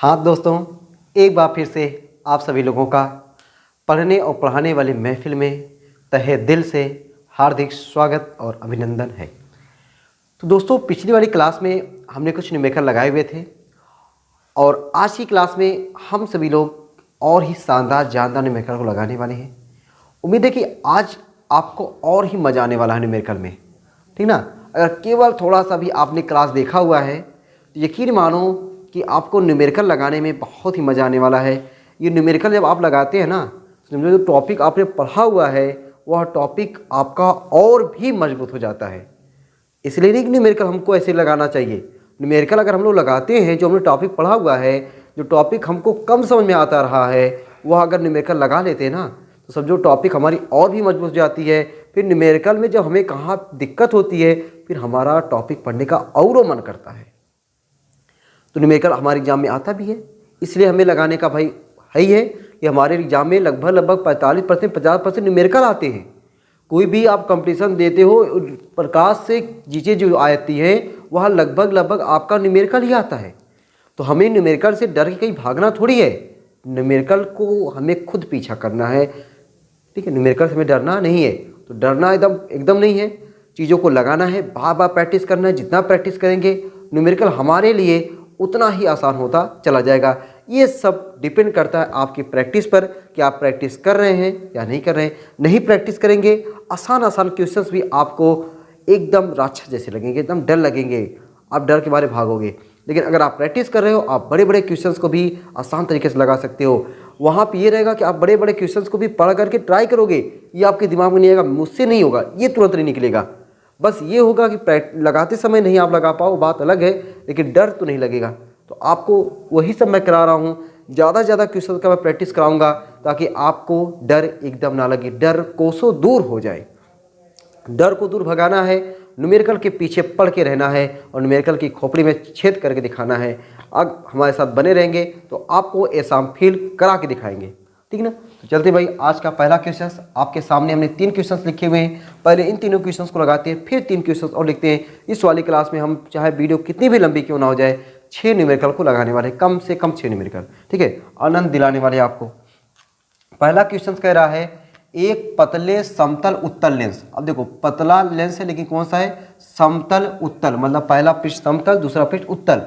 हाँ दोस्तों, एक बार फिर से आप सभी लोगों का पढ़ने और पढ़ाने वाली महफिल में तहे दिल से हार्दिक स्वागत और अभिनंदन है। तो दोस्तों, पिछली वाली क्लास में हमने कुछ न्यूमेरिकल लगाए हुए थे और आज की क्लास में हम सभी लोग और ही शानदार जानदार न्यूमेरिकल को लगाने वाले हैं। उम्मीद है कि आज आपको और ही मज़ा आने वाला है न्यूमेरिकल में, ठीक ना। अगर केवल थोड़ा सा भी आपने क्लास देखा हुआ है तो यकीन मानो कि आपको न्यूमेरिकल लगाने में बहुत ही मज़ा आने वाला है। ये न्यूमेरिकल जब आप लगाते हैं ना, समझो जो टॉपिक आपने पढ़ा हुआ है वह टॉपिक आपका और भी मजबूत हो जाता है। इसलिए नहीं कि न्यूमेरिकल हमको ऐसे लगाना चाहिए। न्यूमेरिकल अगर हम लोग लगाते हैं, जो हमने टॉपिक पढ़ा हुआ है, जो टॉपिक हमको कम समझ में आता रहा है, वह अगर न्यूमेरिकल लगा लेते हैं ना तो समझो टॉपिक हमारी और भी मजबूत हो जाती है। फिर न्यूमेरिकल में जब हमें कहाँ दिक्कत होती है, फिर हमारा टॉपिक पढ़ने का और मन करता है। तो न्यूमेरिकल हमारे एग्जाम में आता भी है, इसलिए हमें लगाने का भाई है ही है कि हमारे एग्जाम में लगभग 45% 50% न्यूमेरिकल आते हैं। कोई भी आप कंपटीशन देते हो, प्रकाश से चीज़ें जो आती हैं वह लगभग आपका न्यूमेरिकल ही आता है। तो हमें न्यूमेरिकल से डर के कहीं भागना थोड़ी है, न्यूमेरिकल को हमें खुद पीछा करना है, ठीक है। न्यूमेरिकल से हमें डरना नहीं है, तो डरना एकदम नहीं है। चीज़ों को लगाना है, बार बार प्रैक्टिस करना है। जितना प्रैक्टिस करेंगे न्यूमेरिकल हमारे लिए उतना ही आसान होता चला जाएगा। ये सब डिपेंड करता है आपकी प्रैक्टिस पर कि आप प्रैक्टिस कर रहे हैं या नहीं कर रहे हैं। नहीं प्रैक्टिस करेंगे, आसान क्वेश्चंस भी आपको एकदम राक्षस जैसे लगेंगे, एकदम डर लगेंगे, आप डर के मारे भागोगे। लेकिन अगर आप प्रैक्टिस कर रहे हो, आप बड़े बड़े क्वेश्चंस को भी आसान तरीके से लगा सकते हो। वहाँ पे ये रहेगा कि आप बड़े बड़े क्वेश्चंस को भी पढ़ करके ट्राई करोगे, ये आपके दिमाग में नहीं आएगा मुझसे नहीं होगा, ये तुरंत नहीं निकलेगा। बस ये होगा कि लगाते समय नहीं आप लगा पाओ, बात अलग है, लेकिन डर तो नहीं लगेगा। तो आपको वही सब मैं करा रहा हूँ, ज़्यादा से ज़्यादा क्वेश्चन का मैं प्रैक्टिस कराऊंगा ताकि आपको डर एकदम ना लगे, डर कोसों दूर हो जाए। डर को दूर भगाना है, न्यूमेरिकल के पीछे पढ़ के रहना है और न्यूमेरिकल की खोपड़ी में छेद करके दिखाना है। अब हमारे साथ बने रहेंगे तो आपको एग्जाम फेल करा के दिखाएंगे, ठीक ना। तो चलते भाई, आज का पहला क्वेश्चन आपके सामने हमने 3 क्वेश्चंस लिखे हुए हैं। पहले इन तीनों क्वेश्चंस को लगाते हैं, फिर 3 क्वेश्चंस और लिखते हैं। इस वाली क्लास में हम चाहे वीडियो कितनी भी लंबी क्यों ना हो जाए, 6 न्यूमेरिकल को लगाने वाले, कम से कम 6 न्यूमेरिकल, ठीक है, आनंद दिलाने वाले आपको। पहला क्वेश्चन कह रहा है एक पतले समतल उत्तल लेंस। अब देखो पतला लेंस है लेकिन कौन सा है, समतल उत्तल, मतलब पहला पृष्ठ समतल दूसरा पृष्ठ उत्तल।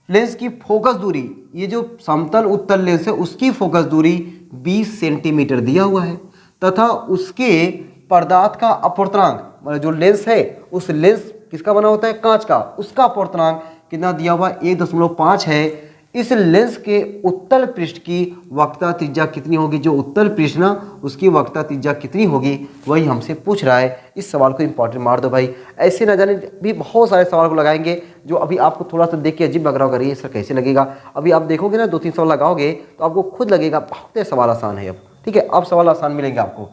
लेंस की फोकस दूरी, ये जो समतल उत्तल लेंस है उसकी फोकस दूरी 20 सेंटीमीटर दिया हुआ है तथा उसके पदार्थ का अपवर्तनांक, मतलब जो लेंस है उस लेंस किसका बना होता है, कांच का, उसका अपवर्तनांक कितना दिया हुआ 1.5 है। इस लेंस के उत्तल पृष्ठ की वक्रता त्रिज्या कितनी होगी, जो उत्तल पृष्ठ ना उसकी वक्रता त्रिज्या कितनी होगी वही हमसे पूछ रहा है। इस सवाल को इंपॉर्टेंट मार दो भाई, ऐसे ना जाने भी बहुत सारे सवाल को लगाएंगे जो अभी आपको थोड़ा सा देख के अजीब लग रहा होगा, ये सर कैसे लगेगा। अभी आप देखोगे ना 2-3 सवाल लगाओगे तो आपको खुद लगेगा बहुत सवाल आसान है अब, ठीक है। अब सवाल आसान मिलेंगे आपको।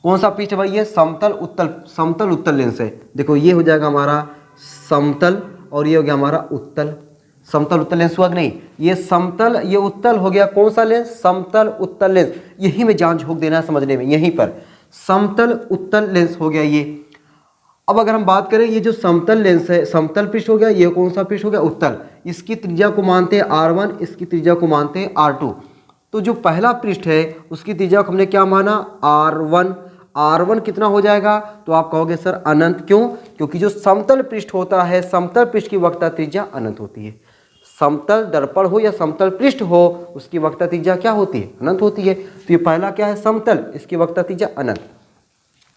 कौन सा पृष्ठ भाई, ये समतल उत्तल लेंस है। देखो ये हो जाएगा हमारा समतल और ये हो गया हमारा उत्तल। समतल उत्तल लेंस हुआ कि नहीं, ये समतल ये उत्तल हो गया, कौन सा लेंस, समतल उत्तल लेंस। यही में जान झोंक देना है समझने में, यहीं पर समतल उत्तल लेंस हो गया ये। अब अगर हम बात करें, ये जो समतल लेंस है, समतल पृष्ठ हो गया, ये कौन सा पृष्ठ हो गया, उत्तल। इसकी त्रिज्या को मानते हैं R1, इसकी त्रिज्या को मानते हैं R2। तो जो पहला पृष्ठ है उसकी त्रिज्या को हमने क्या माना, R1। R1 कितना हो जाएगा, तो आप कहोगे सर अनंत। क्यों, क्योंकि जो समतल पृष्ठ होता है, समतल पृष्ठ की वक्रता त्रिज्या अनंत होती है। समतल दर्पण हो या समतल पृष्ठ हो, उसकी वक्रता त्रिज्या क्या होती है, अनंत होती है। तो ये पहला क्या है, समतल, इसकी वक्रता त्रिज्या अनंत।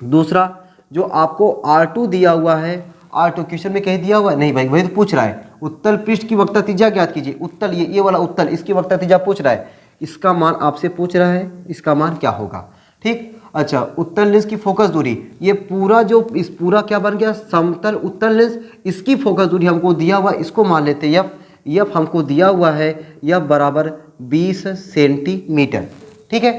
दूसरा जो आपको R2 दिया हुआ है, R2 क्वेश्चन में कहीं दिया हुआ है नहीं भाई, वही तो पूछ रहा है। उत्तल पृष्ठ की वक्रता त्रिज्या ज्ञात कीजिए। उत्तल ये वाला उत्तल, इसकी वक्रता त्रिज्या पूछ रहा है, इसका मान आपसे पूछ रहा है, इसका मान क्या होगा, ठीक। अच्छा, उत्तल लेंस की फोकस दूरी, ये पूरा जो इस पूरा क्या बन गया, समतल उत्तल लेंस, इसकी फोकस दूरी हमको दिया हुआ, इसको मान लेते हैं यफ हमको दिया हुआ है, यफ बराबर 20 सेंटीमीटर, ठीक है।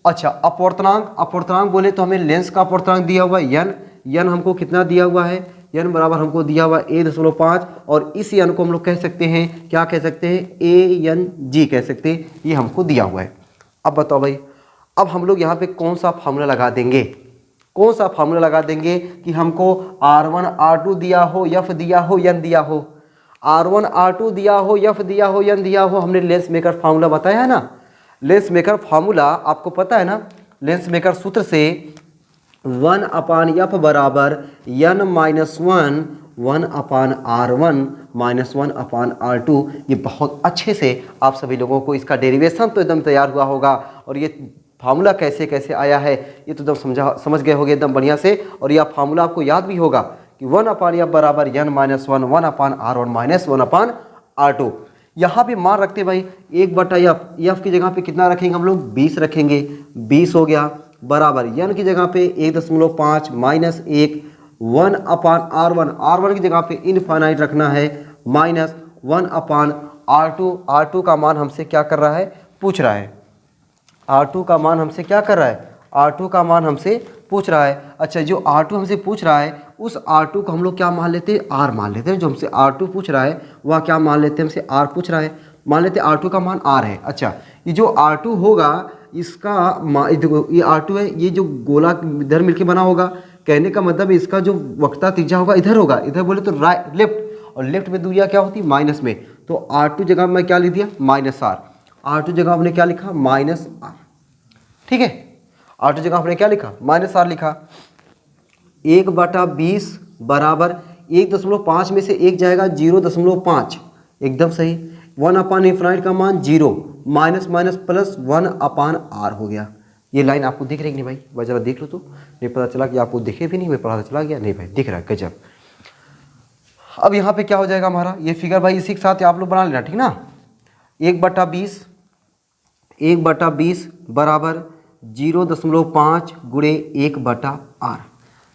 अच्छा, अपवर्तनांक बोले तो हमें लेंस का अपवर्तनांक दिया हुआ है यन हमको कितना दिया हुआ है, यन बराबर हमको दिया हुआ 1.5 और इस यन को हम लोग कह सकते हैं, क्या कह सकते हैं, ANG कह सकते हैं, ये हमको दिया हुआ है। अब बताओ भाई, अब हम लोग यहाँ पे कौन सा फार्मूला लगा देंगे, कि हमको R1 R2 दिया हो, यफ दिया हो, यन दिया हो। R1 R2 दिया हो, F दिया हो, N दिया हो, हमने लेंस मेकर फार्मूला बताया है ना। लेंस मेकर फार्मूला आपको पता है ना, लेंस मेकर सूत्र से 1/F बराबर N minus 1/R1 minus 1/R2। ये बहुत अच्छे से आप सभी लोगों को इसका डेरिवेशन तो एकदम तैयार हुआ होगा, और ये फार्मूला कैसे कैसे आया है ये तो एकदम समझ गए होंगे एकदम बढ़िया से। और यह फार्मूला आपको याद भी होगा कि 1/F बराबर N minus 1/R1 minus 1/R2। यहाँ पे मान रखते भाई 1/F, F की जगह पे कितना रखेंगे हम लोग, 20 रखेंगे, 20 हो गया, बराबर N की जगह पे 1.5 माइनस 1/R1, R1 की जगह पे इनफाइनाइट रखना है, माइनस 1/R2। R2 का मान हमसे क्या कर रहा है, पूछ रहा है। R2 का मान हमसे क्या कर रहा है, R2 का मान हमसे पूछ रहा है। अच्छा, जो R2 हमसे पूछ रहा है उस R2 को हम लोग क्या मान लेते हैं, R मान लेते हैं। जो हमसे R2 पूछ रहा है वह क्या मान लेते हैं, हमसे R पूछ रहा है, मान लेते हैं R2 का मान R है। अच्छा, ये जो R2 होगा इसका ये R2 है, ये जो गोला इधर मिलके बना होगा, कहने का मतलब इसका जो वक्रता त्रिज्या होगा इधर होगा, इधर बोले तो राइट लेफ्ट, और लेफ्ट में दूरियां क्या होती है, माइनस में। तो R2 जगह मैं क्या लिख दिया, माइनस R। R2 जगह आपने क्या लिखा, माइनस R। ठीक है, R2 जगह आपने क्या लिखा, माइनस R लिखा। 1/20 बराबर 1.5 में से 1 जाएगा 0.5, एकदम सही। 1/∞ का मान 0, माइनस माइनस प्लस 1/R हो गया। ये लाइन आपको दिख रही है नहीं भाई, वह जरा देख लो तो, नहीं पता चला कि आपको दिखे भी नहीं, मैं पता चला गया नहीं भाई, दिख रहा है, गजब। अब यहाँ पे क्या हो जाएगा हमारा ये फिगर भाई, इसी के साथ आप लोग बना लेना, ठीक ना। 1/20 बराबर 0.5 गुणे 1/R,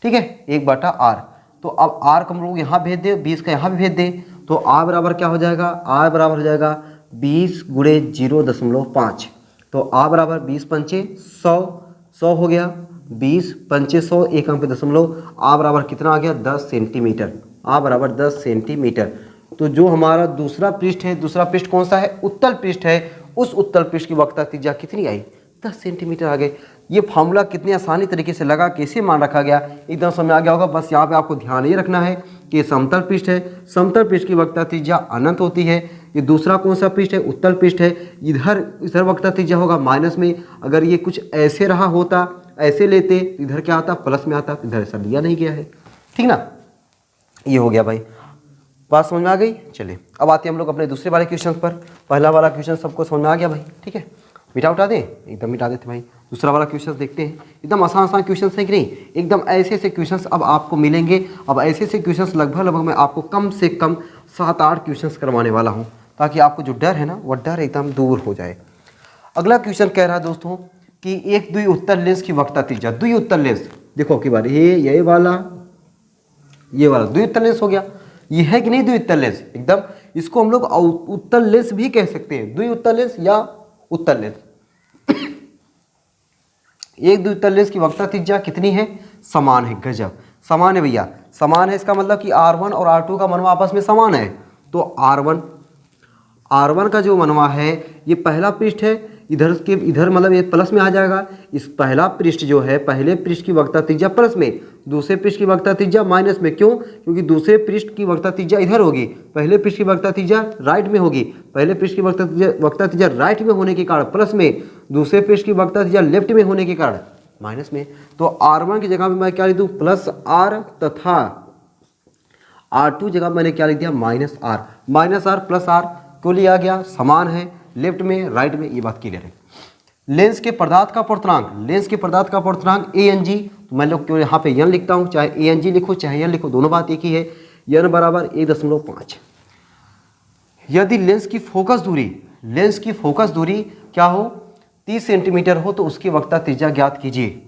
ठीक है, 1/R। तो अब R को हम लोग यहाँ भेज दे, 20 का यहाँ भी भेज दे, तो R बराबर क्या हो जाएगा, R बराबर हो जाएगा 20 गुणे 0.5। तो R बराबर 20 पंचे 100, 100 हो गया, 20 पंचे 100, एक अंक पे दशमलव, R बराबर कितना आ गया, 10 सेंटीमीटर। R बराबर 10 सेंटीमीटर। तो जो हमारा दूसरा पृष्ठ है, दूसरा पृष्ठ कौन सा है, उत्तल पृष्ठ है, उस उत्तल पृष्ठ की वक्रता त्रिज्या कितनी आई, 10 सेंटीमीटर आ गए। ये फार्मूला कितनी आसानी तरीके से लगा, कैसे मान रखा गया, एकदम समझ आ गया होगा। बस यहाँ पे आपको ध्यान ये रखना है कि समतल पृष्ठ है, समतल पृष्ठ की वक्रता त्रिज्या अनंत होती है। ये दूसरा कौन सा पृष्ठ है, उत्तल पृष्ठ है, इधर वक्रता त्रिज्या होगा माइनस में। अगर ये कुछ ऐसे रहा होता, ऐसे लेते, इधर क्या आता, प्लस में आता, इधर ऐसा लिया नहीं गया है, ठीक ना। ये हो गया भाई, बात समझ में आ गई। चलिए अब आते हैं हम लोग अपने दूसरे वाले क्वेश्चन पर। पहला वाला क्वेश्चन सबको समझ में आ गया भाई, ठीक है, मिटा उठा दें, एकदम मिटा देते भाई। दूसरा वाला क्वेश्चन देखते हैं, एकदम आसान आसान क्वेश्चन है कि नहीं, एकदम ऐसे ऐसे क्वेश्चन अब आपको मिलेंगे। अब ऐसे ऐसे क्वेश्चन लगभग मैं आपको कम से कम 7-8 क्वेश्चन करवाने वाला हूँ, ताकि आपको जो डर है ना वह डर एकदम दूर हो जाए। अगला क्वेश्चन कह रहा है दोस्तों कि एक द्विउत्तल लेंस की वक्रता त्रिज्या, द्विउत्तल लेंस, देखो की बार ये वाला द्विउत्तल लेंस हो गया, ये है कि नहीं द्विउत्तल लेंस, एकदम इसको हम लोग उत्तल लेंस भी कह सकते हैं, द्विउत्तल लेंस या उत्तल लेंस। एक द्विउत्तल लेंस की वक्रता त्रिज्या कितनी है, समान है, गजब, समान है भैया, समान है। इसका मतलब कि R1 और R2 का मनवा आपस में समान है। तो R1 का जो मनवा है, ये पहला पृष्ठ है, इधर मतलब ये प्लस में आ जाएगा। इस पहला पृष्ठ जो है, पहले पृष्ठ की वक्रता त्रिज्या प्लस में, दूसरे पृष्ठ की वक्रता त्रिज्या माइनस में। क्यों, क्योंकि दूसरे पृष्ठ की वक्रता त्रिज्या इधर होगी, पहले पृष्ठ की वक्रता त्रिज्या राइट में होगी। पहले पृष्ठ की वक्रता त्रिज्या राइट में होने के कारण प्लस में, दूसरे पृष्ठ की वक्रता त्रिज्या लेफ्ट में होने के कारण माइनस में। तो R1 की जगह में मैं क्या लिख दूँ, प्लस R, तथा R2 जगह मैंने क्या लिख दिया, minus R। Minus R plus R को लिया गया, समान है, लेफ्ट में राइट में, ये बात क्लियर है। लेंस के पदार्थ का पूर्णांक, लेंस के पदार्थ का पूर्णांक ANG, तो मैं लोग क्यों यहाँ पे n लिखता हूँ, चाहे ANG लिखो चाहे n लिखो, दोनों बात एक ही है। n बराबर 1.5। यदि लेंस की फोकस दूरी क्या हो, 30 सेंटीमीटर हो, तो उसकी वक्रता त्रिज्या ज्ञात कीजिए।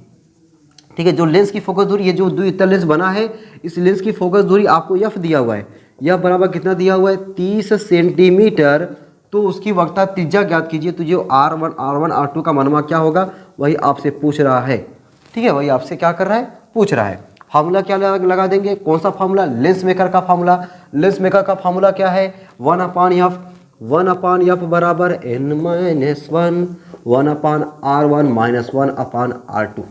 ठीक है, जो लेंस की फोकस दूरी, ये जो द्विउत्तल लेंस बना है, इस लेंस की फोकस दूरी आपको F दिया हुआ है, F बराबर कितना दिया हुआ है, 30 सेंटीमीटर। तो उसकी वक्रता त्रिज्या ज्ञात कीजिए। तो जो R1 R2 का मनवा क्या होगा, वही आपसे पूछ रहा है, ठीक है, वही आपसे क्या कर रहा है, पूछ रहा है। फार्मूला क्या लगा देंगे, कौन सा फार्मूला, लेंस मेकर का फार्मूला। लेंस मेकर का फार्मूला क्या है, 1/F बराबर n-1 1/R1 माइनस 1/R2।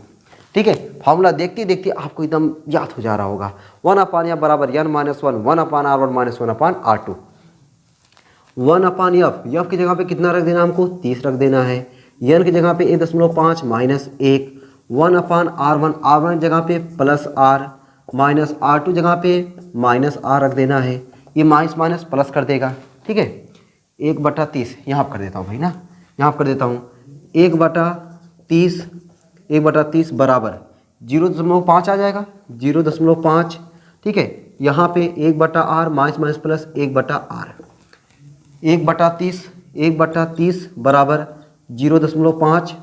ठीक है, फार्मूला देखते देखते आपको एकदम याद हो जा रहा होगा। 1/F बराबर n-1 1/R1 माइनस 1/R2। 1 अपान यफ, यफ की जगह पे कितना रख देना हमको 30 रख देना है। यन की जगह पे 1.5 माइनस 1, 1 अपान R1, R1 की जगह पे प्लस R माइनस R2 जगह पे माइनस R रख देना है। ये माइनस माइनस प्लस कर देगा, ठीक है। 1/30 यहाँ पर कर देता हूँ भाई ना, यहाँ पर कर देता हूँ 1/30 बराबर 0.5 आ जाएगा, 0.5, ठीक है। यहाँ पे 1/R minus minus plus 1/R, 1/30 बराबर 0.5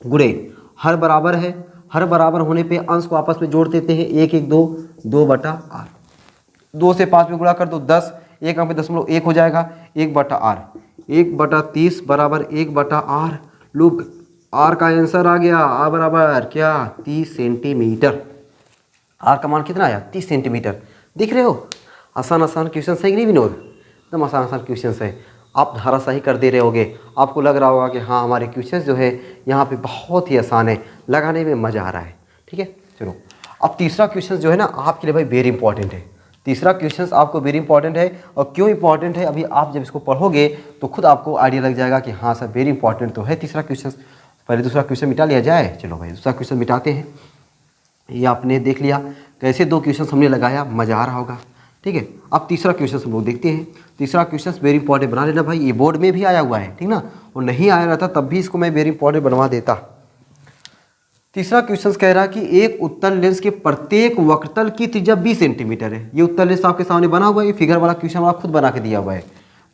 गुणे, हर बराबर है, हर बराबर होने पे अंश को आपस में जोड़ देते हैं, 1 1 2 2/R, 2 से 5 में गुणा कर दो 10, 1 यहाँ पे 0.1 हो जाएगा 1/R, 1/30 बराबर 1/R। लुक R का आंसर आ गया, R बराबर क्या 30 सेंटीमीटर। R का मान कितना आया 30 सेंटीमीटर। देख रहे हो आसान आसान क्वेश्चन है कि नहीं विनोद, एकदम आसान आसान क्वेश्चन है। आप धारा सही कर दे रहे होगे, आपको लग रहा होगा कि हाँ हमारे क्वेश्चन जो है यहाँ पे बहुत ही आसान है, लगाने में मज़ा आ रहा है, ठीक है। चलो अब तीसरा क्वेश्चन जो है ना आपके लिए भाई वेरी इंपॉर्टेंट है। तीसरा क्वेश्चन आपको वेरी इंपॉर्टेंट है, और क्यों इंपॉर्टेंट है अभी आप जब इसको पढ़ोगे तो खुद आपको आइडिया लग जाएगा कि हाँ सर वेरी इंपॉर्टेंट तो है तीसरा क्वेश्चन। पहले दूसरा क्वेश्चन मिटा लिया जाए। चलो भाई दूसरा क्वेश्चन मिटाते हैं। ये आपने देख लिया कैसे 2 क्वेश्चन हमने लगाया, मज़ा आ रहा होगा, ठीक है। अब तीसरा क्वेश्चन हम लोग देखते हैं। तीसरा क्वेश्चन वेरी इंपॉर्टेंट बना लेना भाई, ये बोर्ड में भी आया हुआ है, ठीक ना, और नहीं आया रहता तब भी इसको मैं वेरी इंपॉर्टेंट बनवा देता। तीसरा क्वेश्चन कह रहा है कि एक उत्तल लेंस के प्रत्येक वक्रतल की त्रिज्या 20 सेंटीमीटर है। ये उत्तल लेंस आपके सामने बना हुआ है, ये फिगर वाला क्वेश्चन वाला खुद बना के दिया हुआ है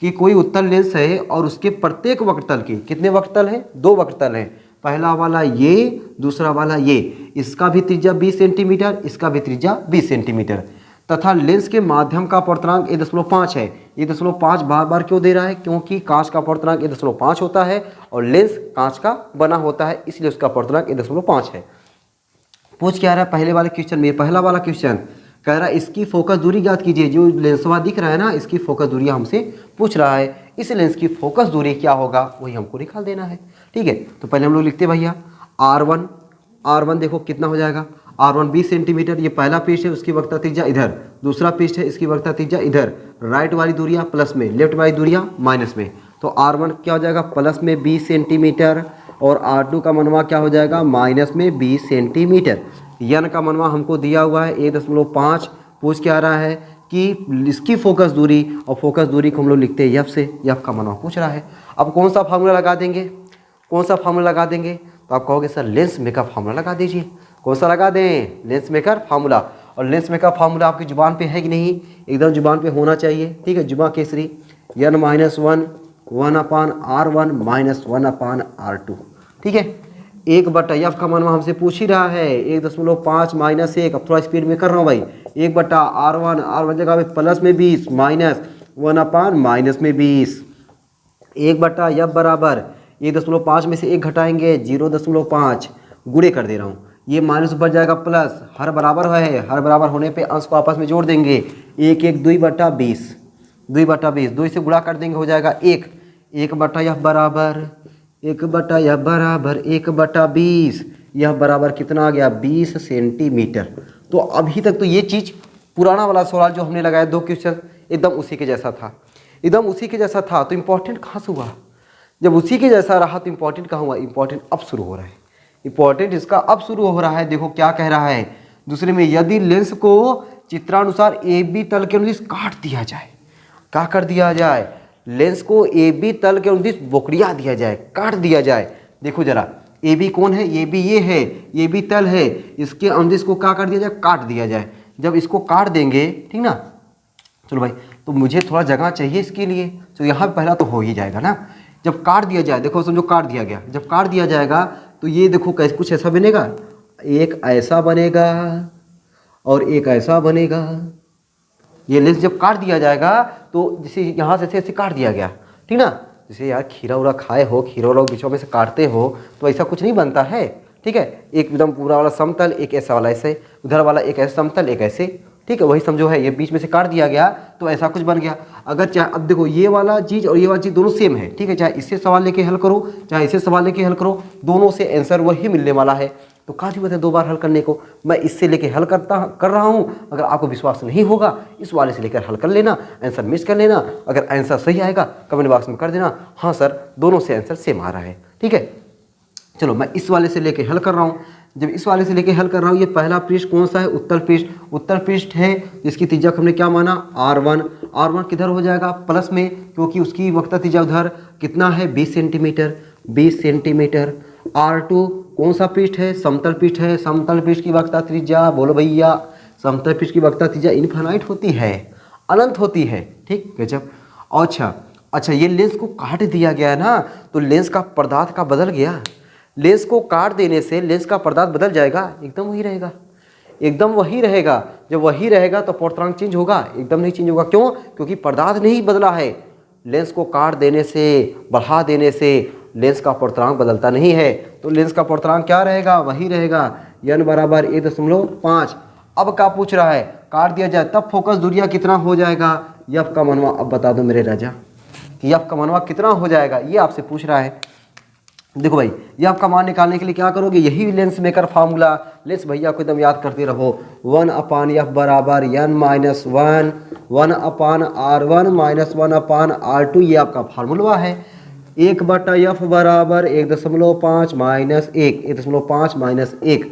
कि कोई उत्तल लेंस है और उसके प्रत्येक वक्रतल की, कितने वक्रतल हैं 2 वक्रतल हैं, पहला वाला ये, दूसरा वाला ये, इसका भी त्रिज्या 20 सेंटीमीटर, इसका भी त्रिज्या 20 सेंटीमीटर, तथा लेंस के माध्यम का अपवर्तनांक 1.5 है। 1.5 बार बार क्यों दे रहा है, क्योंकि कांच का अपवर्तनांक 1.5 होता है और लेंस कांच का बना होता है, इसलिए उसका अपवर्तनांक 1.5 है। पूछ क्या रहा है पहले वाले क्वेश्चन में, पहला वाला क्वेश्चन कह रहा है इसकी फोकस दूरी ज्ञात कीजिए। जो लेंसवा दिख रहा है ना, इसकी फोकस दूरी हमसे पूछ रहा है, इस लेंस की फोकस दूरी क्या होगा वही हमको निकाल देना है, ठीक है। तो पहले हम लोग लिखते भैया R1 देखो कितना हो जाएगा, R1 20 सेंटीमीटर, ये पहला पृष्ठ है, उसकी वक्रता त्रिज्या इधर, दूसरा पृष्ठ है, इसकी वक्रता त्रिज्या इधर, राइट वाली दूरियां प्लस में, लेफ्ट वाली दूरियां माइनस में। तो R1 क्या हो जाएगा प्लस में 20 सेंटीमीटर, और R2 का मनवा क्या हो जाएगा माइनस में 20 सेंटीमीटर। यन का मनवा हमको दिया हुआ है 1.5। पूछ क्या रहा है कि इसकी फोकस दूरी, और फोकस दूरी को हम लोग लिखते हैं यफ से, यफ का मनवा पूछ रहा है। अब कौन सा फार्मूला लगा देंगे, कौन सा फार्मूला लगा देंगे, तो आप कहोगे सर लेंस मेकर फार्मूला लगा दीजिए। कौन सा लगा दें, लेंस मेकर फार्मूला। और लेंस मेकर फार्मूला आपकी जुबान पे है कि नहीं, एकदम जुबान पे होना चाहिए, ठीक है। जुबान Kesari n minus 1/R1 minus 1/R2, ठीक है। 1/f का मनवा हमसे पूछ ही रहा है 1.5 माइनस 1, अब थोड़ा स्पीड में कर रहा हूँ भाई, 1/R1 जगह पे प्लस में 20 माइनस 1/- माइनस में 20, 1/f बराबर 1.5 में से 1 घटाएंगे 0.5, गुणे कर दे रहा हूँ, ये माइनस ऊपर जाएगा प्लस, हर बराबर है, हर बराबर होने पे अंश को आपस में जोड़ देंगे, 1 1 2/20, 2/20, 2 से गुणा कर देंगे हो जाएगा 1, 1/f बराबर 1/20, यह बराबर कितना आ गया 20 सेंटीमीटर। तो अभी तक तो ये चीज़ पुराना वाला सवाल जो हमने लगाया 2 क्वेश्चन एकदम उसी के जैसा था, एकदम उसी के जैसा था। तो इम्पोर्टेंट कहाँ से हुआ, जब उसी के जैसा रहा तो इम्पोर्टेंट कहाँ हुआ, इम्पोर्टेंट अब शुरू हो रहा है, इम्पोर्टेंट इसका अब शुरू हो रहा है। देखो क्या कह रहा है दूसरे में, यदि लेंस को चित्रानुसार AB तल के अनुदिश काट दिया जाए, क्या कर दिया जाए, लेंस को AB तल के अनुदिश बोकड़िया दिया जाए, काट दिया जाए। देखो जरा AB कौन है, AB ये है, AB तल है, इसके अनुदिश को क्या कर दिया जाए, काट दिया जाए। जब इसको काट देंगे, ठीक ना, चलो भाई, तो मुझे थोड़ा जगह चाहिए इसके लिए, तो यहाँ पहला तो हो ही जाएगा ना। जब काट दिया जाए, देखो समझो काट दिया गया, जब काट दिया जाएगा तो ये देखो कैसे कुछ ऐसा बनेगा, एक ऐसा बनेगा और एक ऐसा बनेगा। ये लेंस जब काट दिया जाएगा तो जैसे यहाँ से ऐसे काट दिया गया, ठीक ना, जैसे यार खीरा उरा खाए हो, खीरा उरा बीचों में से काटते हो तो ऐसा कुछ नहीं बनता है, ठीक है। एक एकदम पूरा वाला समतल, एक ऐसा वाला ऐसे, उधर वाला एक ऐसा समतल, एक ऐसे, ठीक है, वही समझो है, ये बीच में से काट दिया गया तो ऐसा कुछ बन गया। अगर चाहे अब देखो ये वाला चीज़ और ये वाला चीज़ दोनों सेम है, ठीक है, चाहे इससे सवाल लेके हल करो चाहे इससे सवाल लेके हल करो, दोनों से आंसर वही मिलने वाला है। तो क्या जरूरत है 2 बार हल करने को। मैं इससे लेके हल कर रहा हूँ। अगर आपको विश्वास नहीं होगा इस वाले से लेकर हल कर लेना, आंसर मिस कर लेना। अगर आंसर सही आएगा कमेंट बॉक्स में कर देना हाँ सर दोनों से आंसर सेम आ रहा है। ठीक है, चलो मैं इस वाले से लेके हल कर रहा हूँ। जब इस वाले से लेके हल कर रहा हूँ, ये पहला पृष्ठ कौन सा है, उत्तर पृष्ठ। उत्तर पृष्ठ है जिसकी त्रिज्या हमने क्या माना, R1। R1 किधर हो जाएगा, प्लस में, क्योंकि उसकी वक्रता त्रिज्या उधर कितना है 20 सेंटीमीटर। 20 सेंटीमीटर। R2 कौन सा पृष्ठ है, समतल पृष्ठ है। समतल पृष्ठ की वक्रता त्रिज्या, बोलो भैया, समतल पृष्ठ की वक्रता त्रिज्या इनफाइनाइट होती है, अनंत होती है। ठीक गजब। अच्छा ये लेंस को काट दिया गया है ना, तो लेंस का पदार्थ का बदल गया। लेंस को काट देने से लेंस का पदार्थ बदल जाएगा, एकदम वही रहेगा, एकदम वही रहेगा। जब वही रहेगा तो अपवर्तनांक चेंज होगा, एकदम नहीं चेंज होगा। क्यों, क्योंकि पदार्थ नहीं बदला है। लेंस को काट देने से, बढ़ा देने से लेंस का अपवर्तनांक बदलता नहीं है। तो लेंस का अपवर्तनांक क्या रहेगा, वही रहेगा, n बराबर 1.5। अब क्या पूछ रहा है, काट दिया जाए तब फोकस दूरिया कितना हो जाएगा। यफ का मनवा अब बता दो मेरे राजा कि यफ का मनवा कितना हो जाएगा, ये आपसे पूछ रहा है। देखो भाई, ये आपका मान निकालने के लिए क्या करोगे, यही लेंस मेकर फार्मूला। लेंस भैया को एकदम याद करते रहो। 1/f बराबर n-1, 1/r1 माइनस 1/r2, ये आपका फार्मूला है। 1/f बराबर 1.5 माइनस 1, 1.5 माइनस 1,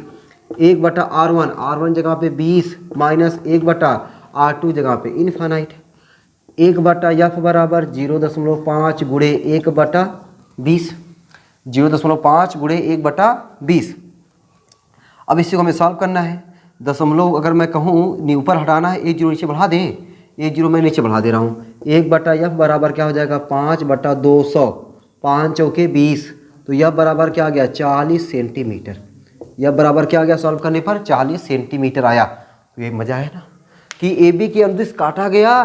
1/r1, r1 जगह पे 20 माइनस 1/r2 जगह पे इनफाइनाइट। 1/f बराबर 0.5 गुणे 1/20, 0.5 गुणे 1/20। अब इसी को हमें सॉल्व करना है। दशमलव अगर मैं कहूँ ऊपर हटाना है, 1 0 नीचे बढ़ा दें, 1 0 मैं नीचे बढ़ा दे रहा हूँ। 1/f बराबर क्या हो जाएगा 5/200, 5 चौके 20, तो यह बराबर क्या आ गया 40 सेंटीमीटर। यह बराबर क्या आ गया सॉल्व करने पर 40 सेंटीमीटर आया। तो ये मजा है ना कि AB की अनुदिश काटा गया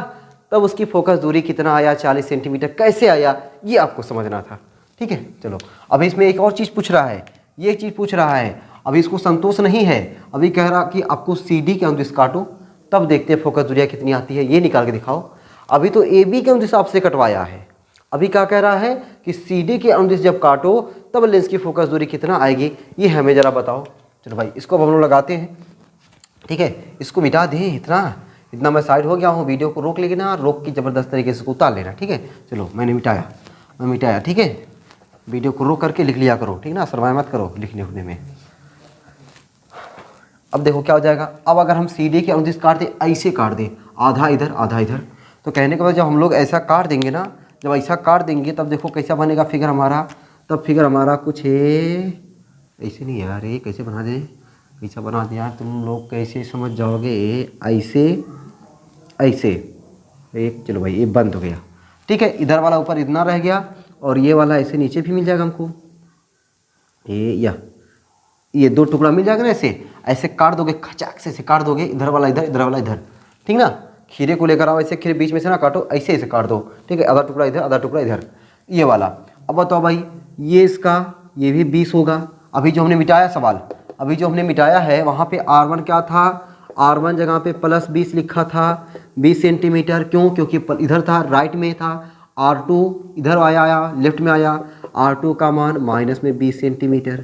तब उसकी फोकस दूरी कितना आया 40 सेंटीमीटर। कैसे आया ये आपको समझना था। ठीक है, चलो अभी इसमें एक और चीज़ पूछ रहा है, ये चीज़ पूछ रहा है। अभी इसको संतोष नहीं है, अभी कह रहा कि आपको CD के अनुदिश काटो तब देखते हैं फोकस दूरिया कितनी आती है, ये निकाल के दिखाओ। अभी तो AB के अनुदिश आपसे कटवाया है, अभी क्या कह रहा है कि CD के अनुदिश जब काटो तब लेंस की फोकस दूरी कितना आएगी, ये हमें ज़रा बताओ। चलो भाई इसको अब हम लोग लगाते हैं। ठीक है, इसको मिटा दें, इतना मैं साइड हो गया हूँ, वीडियो को रोक लेना, रोक के ज़बरदस्त तरीके से उतार लेना। ठीक है, चलो मैं मिटाया। ठीक है, वीडियो को रोक करके लिख लिया करो, ठीक ना, शर्माया मत करो लिखने उखने में। अब देखो क्या हो जाएगा। अब अगर हम CD के अनुदिश काट दें, ऐसे काट दें, आधा इधर आधा इधर, तो कहने के बाद जब हम लोग ऐसा काट देंगे ना, जब ऐसा काट देंगे तब देखो कैसा बनेगा फिगर हमारा। तब फिगर हमारा कुछ है ऐसे नहीं यार, ये कैसे बना दें, ऐसा बना दिया तुम लोग कैसे समझ जाओगे, ऐसे एक। चलो भाई ये बंद हो गया। ठीक है, इधर वाला ऊपर इतना रह गया और ये वाला ऐसे नीचे भी मिल जाएगा हमको, ये 2 टुकड़ा मिल जाएगा ना। ऐसे काट दोगे, खचाक से काट दोगे, इधर वाला इधर, ठीक ना। खीरे को लेकर आओ, ऐसे खीरे बीच में से ना काटो, ऐसे काट दो। ठीक है, आधा टुकड़ा इधर आधा टुकड़ा इधर, ये वाला। अब बताओ भाई, ये इसका ये भी 20 होगा। अभी जो हमने मिटाया सवाल, अभी जो हमने मिटाया है वहाँ पे R1 क्या था, R1 जगह पे +20 लिखा था, 20 सेंटीमीटर। क्यों, क्योंकि इधर था, राइट में था। R2 इधर आया, लेफ्ट में आया। R2 का मान माइनस में 20 सेंटीमीटर।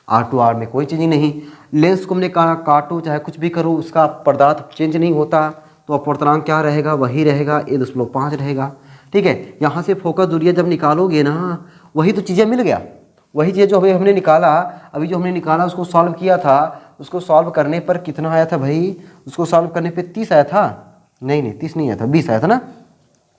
R2 R में कोई चेंज नहीं। लेंस को हमने कहा काटो चाहे कुछ भी करो, उसका पदार्थ चेंज नहीं होता, तो अपवर्तनांक क्या रहेगा, वही रहेगा, 1.5 रहेगा। ठीक है, यहाँ से फोकस दूरिया जब निकालोगे ना, वही तो चीज़ें मिल गया, वही चीज़ जो अभी हमने निकाला। अभी जो हमने निकाला उसको सॉल्व किया था, उसको सॉल्व करने पर कितना आया था भाई, उसको सॉल्व करने पे 30 आया था, नहीं 30 नहीं आया था, 20 आया था ना,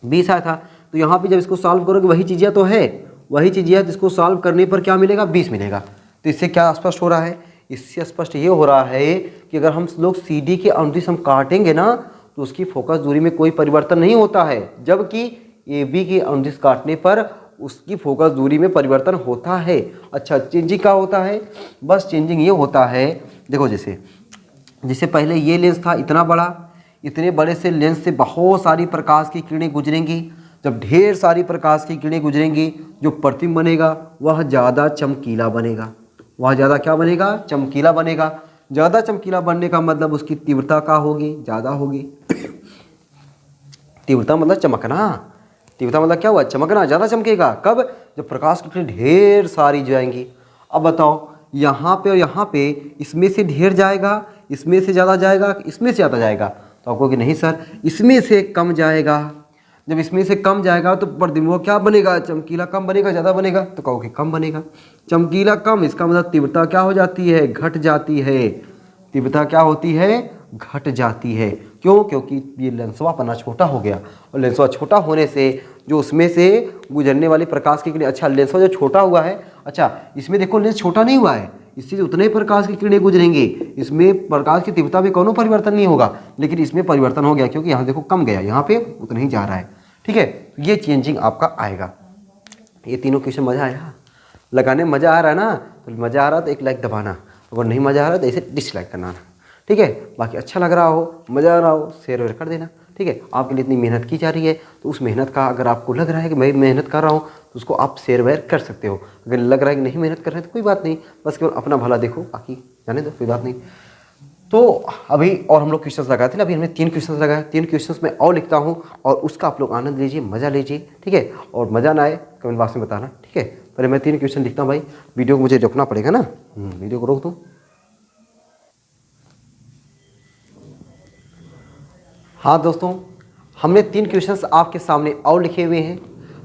20 आया था। तो यहाँ पे जब इसको सॉल्व करोगे वही चीज़ें तो है, वही चीज़ें जिसको सॉल्व करने पर क्या मिलेगा, 20 मिलेगा। तो इससे क्या स्पष्ट हो रहा है, इससे स्पष्ट ये हो रहा है कि अगर हम लोग CD के अनुदिश हम काटेंगे ना तो उसकी फोकस दूरी में कोई परिवर्तन नहीं होता है, जबकि AB के अनुदिश काटने पर उसकी फोकस दूरी में परिवर्तन होता है। अच्छा, चेंजिंग क्या होता है, बस चेंजिंग ये होता है, देखो जैसे पहले ये लेंस था इतना बड़ा, इतने बड़े से लेंस से बहुत सारी प्रकाश की किरणें गुजरेंगी। जब ढेर सारी प्रकाश की किरणें गुजरेंगी, जो प्रतिबिंब बनेगा वह ज़्यादा चमकीला बनेगा, वह ज़्यादा क्या बनेगा, चमकीला बनेगा। ज़्यादा चमकीला बनने का मतलब उसकी तीव्रता क्या होगी, ज़्यादा होगी। तीव्रता मतलब चमकना, तीव्रता मतलब क्या हुआ, चमकना, ज़्यादा चमकेगा। कब, जब प्रकाश की किरणें ढेर सारी जाएंगी। अब बताओ यहाँ पे और यहाँ पे, इसमें से ढेर जाएगा, इसमें से ज़्यादा जाएगा, इसमें से ज़्यादा जाएगा? तो आप कहोगे नहीं सर, इसमें से कम जाएगा। जब इसमें से कम जाएगा तो प्रतिबिंब क्या बनेगा? चमकीला कम बनेगा, ज़्यादा बनेगा? तो कहोगे कम बनेगा। चमकीला कम, इसका मतलब तीव्रता क्या हो जाती है? घट जाती है। तीव्रता क्या होती है? घट जाती है। क्यों? क्योंकि ये लेंसवा पन्ना छोटा हो गया, और लेंसवा छोटा होने से जो उसमें से गुजरने वाली प्रकाश की किरणें, अच्छा लेंसवा जो छोटा हुआ है, अच्छा इसमें देखो लेंस छोटा नहीं हुआ है, इससे उतने प्रकाश की किरणें गुजरेंगी, इसमें प्रकाश की तीव्रता में कोनो परिवर्तन नहीं होगा, लेकिन इसमें परिवर्तन हो गया क्योंकि यहाँ देखो कम गया, यहाँ पे उतना ही जा रहा है। ठीक है, ये चेंजिंग आपका आएगा। ये तीनों क्वेश्चन मज़ा आया? लगाने में मज़ा आ रहा है ना? तो मज़ा आ रहा तो एक लाइक दबाना, अगर नहीं मज़ा आ रहा तो इसे डिसलाइक करना। ठीक है, बाकी अच्छा लग रहा हो, मज़ा आ रहा हो, शेयर वेयर कर देना। ठीक है, आपके लिए इतनी मेहनत की जा रही है, तो उस मेहनत का अगर आपको लग रहा है कि मैं मेहनत कर रहा हूँ तो उसको आप शेयर वेयर कर सकते हो। अगर लग रहा है कि नहीं मेहनत कर रहे हैं तो कोई बात नहीं, बस केवल अपना भला देखो, बाकी जाने दो, कोई बात नहीं। तो अभी और हम लोग क्वेश्चंस लगाए थे ना, अभी हमने 3 क्वेश्चंस लगाए, 3 क्वेश्चंस मैं और लिखता हूँ और उसका आप लोग आनंद लीजिए, मज़ा लीजिए। ठीक है, और मज़ा ना आए कमेंट बॉक्स में बताना। ठीक है, पहले मैं 3 क्वेश्चन लिखता हूँ भाई, वीडियो को मुझे रोकना पड़ेगा ना, वीडियो को रोक दूँ। हाँ दोस्तों, हमने 3 क्वेश्चंस आपके सामने और लिखे हुए हैं।